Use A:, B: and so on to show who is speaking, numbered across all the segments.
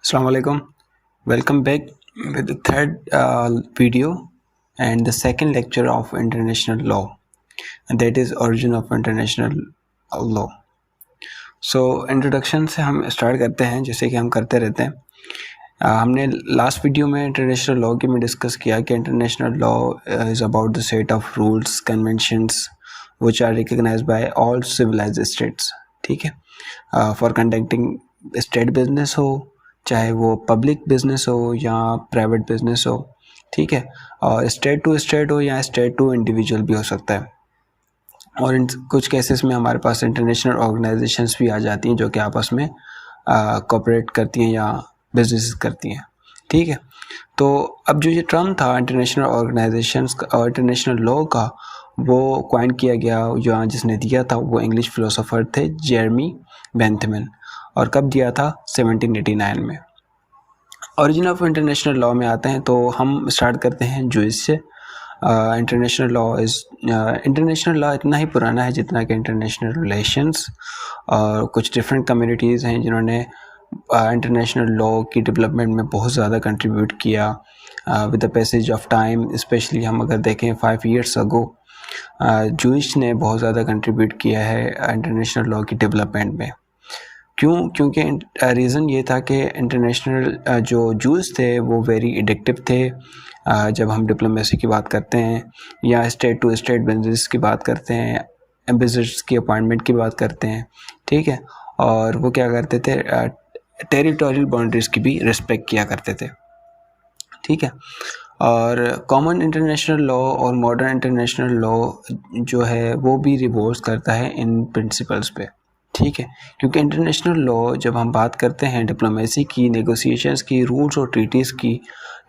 A: Assalamu alaikum. Welcome back with the third video and the second lecture of international law, and that is origin of international law. So introduction से हम start करते हैं, जैसे कि हम करते रहते हैं. हमने लास्ट वीडियो में इंटरनेशनल लॉ के में डिस्कस किया कि international law is about the set of rules conventions which are recognised by all civilised states. ठीक है, फॉर कंडक्टिंग स्टेट बिजनेस हो, चाहे वो पब्लिक बिजनेस हो या प्राइवेट बिजनेस हो. ठीक है, और स्टेट टू स्टेट हो या स्टेट टू इंडिविजुअल भी हो सकता है. और इन कुछ केसेस में हमारे पास इंटरनेशनल ऑर्गेनाइजेशंस भी आ जाती हैं जो कि आपस में कोऑपरेट करती हैं या बिजनेस करती हैं. ठीक है, तो अब जो ये टर्म था इंटरनेशनल ऑर्गेनाइजेशंस और इंटरनेशनल लॉ का, वो क्वाइन किया गया, जो जिसने दिया था वो इंग्लिश फिलोसोफर थे जेरेमी बेंथमन. और कब दिया था? 1789 में. ओरिजिन ऑफ इंटरनेशनल लॉ में आते हैं तो हम स्टार्ट करते हैं जूइस से. इंटरनेशनल लॉ इतना ही पुराना है जितना कि इंटरनेशनल रिलेशंस. और कुछ डिफरेंट कम्युनिटीज़ हैं जिन्होंने इंटरनेशनल लॉ की डेवलपमेंट में बहुत ज़्यादा कंट्रीब्यूट किया with the passage of time. Specially हम अगर देखें 5 years अगो जूइस ने बहुत ज़्यादा कंट्रीब्यूट किया है इंटरनेशनल लॉ की डेवलपमेंट में. क्योंकि रीज़न ये था कि इंटरनेशनल जो जूस थे वो वेरी एडिक्टिव थे. जब हम डिप्लोमेसी की बात करते हैं या स्टेट टू स्टेट बिजनेस की बात करते हैं, एम्बेसडर्स की अपॉइंटमेंट की बात करते हैं. ठीक है, और वो क्या करते थे, टेरिटोरियल बाउंड्रीज़ की भी रिस्पेक्ट किया करते थे. ठीक है, और कॉमन इंटरनेशनल लॉ और मॉडर्न इंटरनेशनल लॉ जो है वो भी रिवोल्व करता है इन प्रिंसिपल्स पे. ठीक है, क्योंकि इंटरनेशनल लॉ जब हम बात करते हैं डिप्लोमेसी की, नेगोशिएशंस की, रूल्स और ट्रीटीज़ की,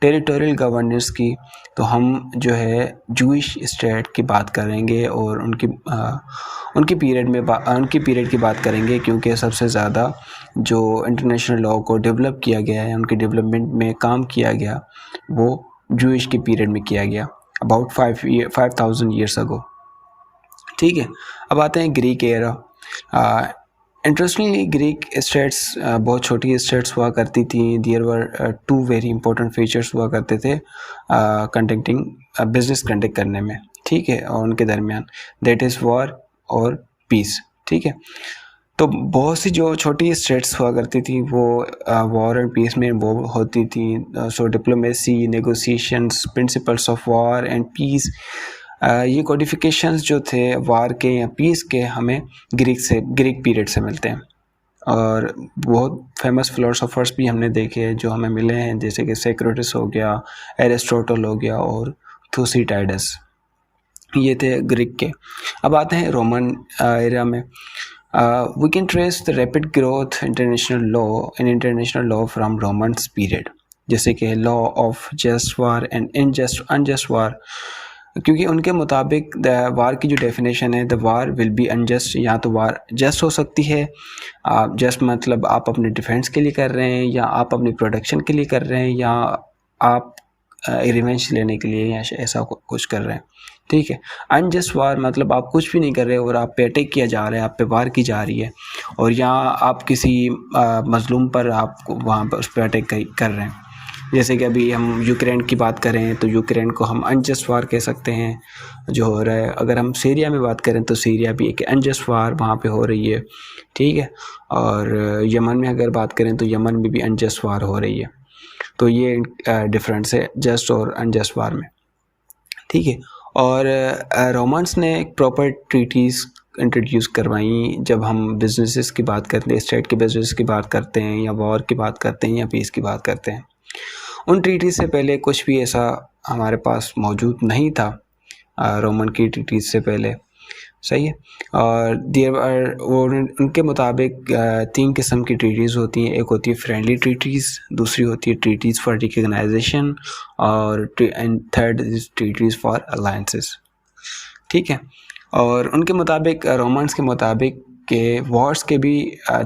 A: टेरिटोरियल गवर्नेंस की, तो हम जो है जूइश स्टेट की बात करेंगे और उनकी पीरियड की बात करेंगे. क्योंकि सबसे ज़्यादा जो इंटरनेशनल लॉ को डेवलप किया गया है, उनकी डेवलपमेंट में काम किया गया, वो जूइश के पीरियड में किया गया, अबाउट 5000 years अगो. ठीक है, अब आते हैं Greek era. Interestingly Greek states बहुत छोटी स्टेट्स हुआ करती थी. There were 2 very important features हुआ करते थे कंडक्टिंग बिजनेस कंडक्ट करने में. ठीक है, और उनके दरमियान दैट इज़ वॉर और पीस. ठीक है, तो बहुत सी जो छोटी स्टेट्स हुआ करती थी वो वॉर एंड पीस में इन्वॉल्व होती थी. So diplomacy, negotiations, principles of war and peace, ये कोडिफिकेशंस जो थे वार के या पीस के हमें ग्रीक पीरियड से मिलते हैं. और बहुत फेमस फिलोसोफर्स भी हमने देखे हैं जो हमें मिले हैं, जैसे कि सोक्रेटिस हो गया, एरिस्टोटल हो गया और थुसिडाइडस. ये थे ग्रीक के. अब आते हैं रोमन एरा में. We can trace the rapid growth international law from Romans period, जैसे कि law of just war and unjust war. क्योंकि उनके मुताबिक वार की जो डेफिनेशन है, the war will be unjust. या तो वार जस्ट हो सकती है, जस्ट मतलब आप अपने डिफेंस के लिए कर रहे हैं, या आप अपनी प्रोडक्शन के लिए कर रहे हैं, या आप रिवेंज लेने के लिए या ऐसा कुछ कर रहे हैं. ठीक है, अनजस्ट वार मतलब आप कुछ भी नहीं कर रहे और आप पे अटैक किया जा रहा है, आप पे वार की जा रही है, और यहाँ आप किसी मजलूम पर आप वहाँ पर उस पर अटैक कर रहे हैं. जैसे कि अभी हम यूक्रेन की बात करें तो यूक्रेन को हम अनजस्ट वार कह सकते हैं जो हो रहा है. अगर हम सीरिया में बात करें तो सीरिया भी एक अनजस्ट वार वहाँ पे हो रही है. ठीक है, और यमन में अगर बात करें तो यमन में भी अनजस्ट वार हो रही है. तो ये डिफरेंस है जस्ट और अनजस्ट वार में. ठीक है, और रोमन्स ने एक प्रॉपर ट्रीटीज़ इंट्रोड्यूस करवाई. जब हम बिजनेसेस की बात करते हैं, स्टेट के बिजनेस की बात करते हैं, या वॉर की बात करते हैं, या पीस की बात करते हैं, उन ट्रीटीज़ से पहले कुछ भी ऐसा हमारे पास मौजूद नहीं था रोमन की ट्रीटीज़ से पहले. सही है, और उनके मुताबिक 3 किस्म की ट्रीटीज़ होती हैं. एक होती है फ्रेंडली ट्रीटीज़, दूसरी होती है ट्रीटीज़ फॉर रिकग्नाइजेशन, और third is treaties for alliances. ठीक है, और उनके मुताबिक, रोमन्स के मुताबिक, के वॉर्स के भी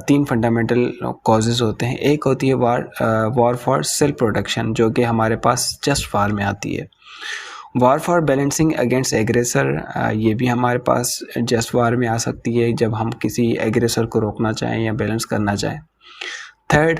A: 3 फंडामेंटल कॉजेज़ होते हैं. एक होती है वॉर फॉर सेल्फ प्रोटेक्शन, जो कि हमारे पास जस्ट वार में आती है. War for balancing against aggressor, ये भी हमारे पास जस्ट वार में आ सकती है जब हम किसी एग्रेसर को रोकना चाहें या बैलेंस करना चाहें. थर्ड,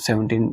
A: 17